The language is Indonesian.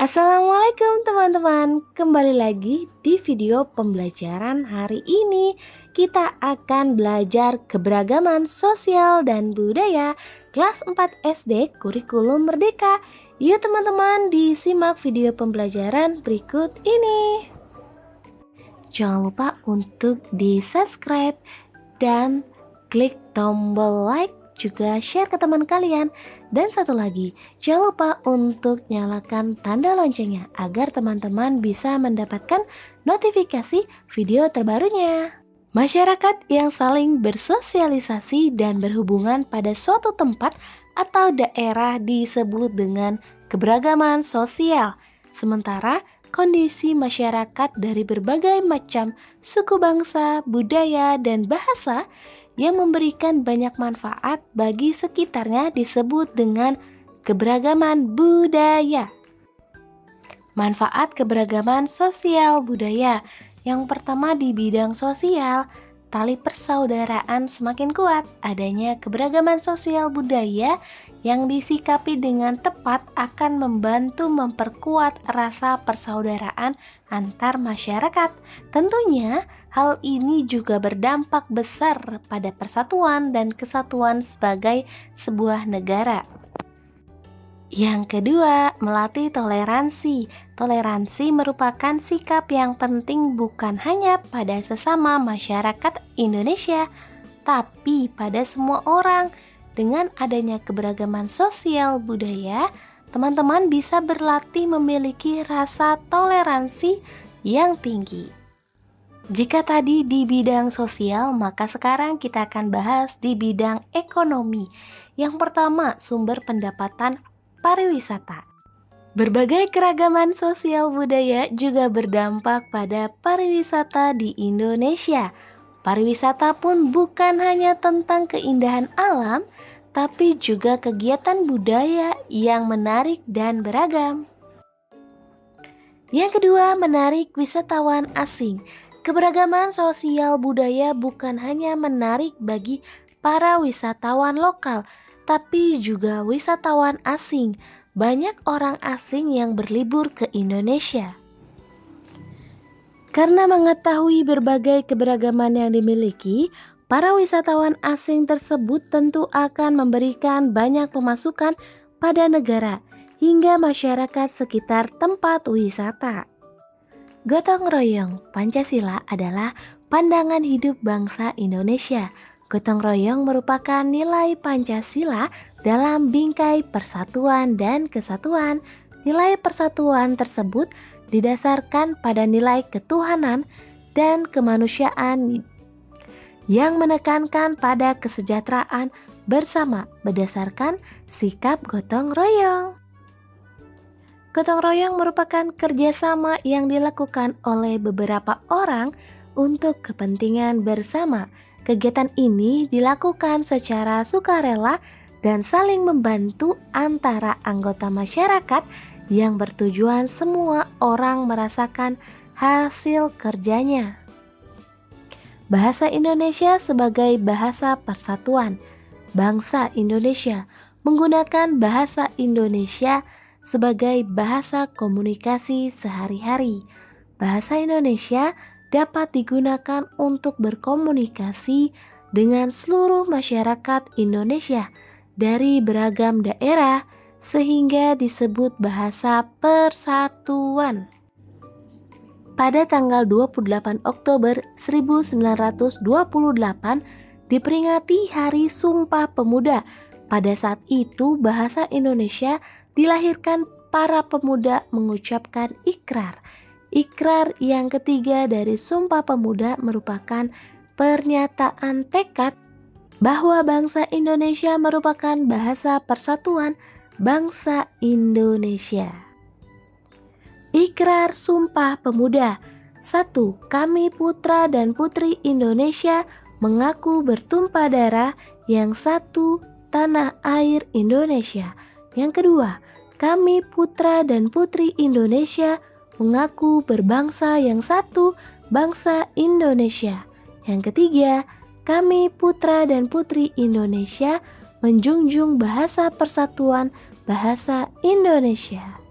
Assalamualaikum teman-teman, kembali lagi di video pembelajaran hari ini. Kita akan belajar keberagaman sosial dan budaya kelas 4 SD Kurikulum Merdeka. Yuk teman-teman, disimak video pembelajaran berikut ini. Jangan lupa untuk di subscribe dan klik tombol like, juga share ke teman kalian. Dan satu lagi, jangan lupa untuk nyalakan tanda loncengnya agar teman-teman bisa mendapatkan notifikasi video terbarunya. Masyarakat yang saling bersosialisasi dan berhubungan pada suatu tempat atau daerah disebut dengan keberagaman sosial. Sementara kondisi masyarakat dari berbagai macam suku bangsa, budaya, dan bahasa yang memberikan banyak manfaat bagi sekitarnya disebut dengan keberagaman budaya. Manfaat keberagaman sosial budaya. Yang pertama di bidang sosial, tali persaudaraan semakin kuat. Adanya keberagaman sosial budaya yang disikapi dengan tepat akan membantu memperkuat rasa persaudaraan antar masyarakat. Tentunya hal ini juga berdampak besar pada persatuan dan kesatuan sebagai sebuah negara. Yang kedua, melatih toleransi. Toleransi merupakan sikap yang penting bukan hanya pada sesama masyarakat Indonesia, tapi pada semua orang. Dengan adanya keberagaman sosial budaya, teman-teman bisa berlatih memiliki rasa toleransi yang tinggi. Jika tadi di bidang sosial, maka sekarang kita akan bahas di bidang ekonomi. Yang pertama, sumber pendapatan pariwisata. Berbagai keragaman sosial budaya juga berdampak pada pariwisata di Indonesia. Pariwisata pun bukan hanya tentang keindahan alam, tapi juga kegiatan budaya yang menarik dan beragam. Yang kedua, menarik wisatawan asing. Keberagaman sosial budaya bukan hanya menarik bagi para wisatawan lokal, tapi juga wisatawan asing. Banyak orang asing yang berlibur ke Indonesia. Karena mengetahui berbagai keberagaman yang dimiliki, para wisatawan asing tersebut tentu akan memberikan banyak pemasukan pada negara hingga masyarakat sekitar tempat wisata. Gotong royong Pancasila adalah pandangan hidup bangsa Indonesia. Gotong royong merupakan nilai Pancasila dalam bingkai persatuan dan kesatuan. Nilai persatuan tersebut didasarkan pada nilai ketuhanan dan kemanusiaan yang menekankan pada kesejahteraan bersama berdasarkan sikap gotong royong. Gotong royong merupakan kerjasama yang dilakukan oleh beberapa orang untuk kepentingan bersama. Kegiatan ini dilakukan secara sukarela dan saling membantu antara anggota masyarakat yang bertujuan semua orang merasakan hasil kerjanya. Bahasa Indonesia sebagai bahasa persatuan. Bangsa Indonesia menggunakan bahasa Indonesia sebagai bahasa komunikasi sehari-hari. Bahasa Indonesia dapat digunakan untuk berkomunikasi dengan seluruh masyarakat Indonesia dari beragam daerah, sehingga disebut bahasa persatuan. Pada tanggal 28 Oktober 1928 diperingati Hari Sumpah Pemuda. Pada saat itu bahasa Indonesia dilahirkan para pemuda mengucapkan ikrar. Ikrar yang ketiga dari Sumpah Pemuda merupakan pernyataan tekad bahwa bangsa Indonesia merupakan bahasa persatuan bangsa Indonesia. Ikrar Sumpah Pemuda. 1. Kami putra dan putri Indonesia mengaku bertumpah darah. Yang satu, tanah air Indonesia. Yang kedua, kami putra dan putri Indonesia mengaku berbangsa yang satu, bangsa Indonesia. Yang ketiga, kami putra dan putri Indonesia menjunjung bahasa persatuan bahasa Indonesia.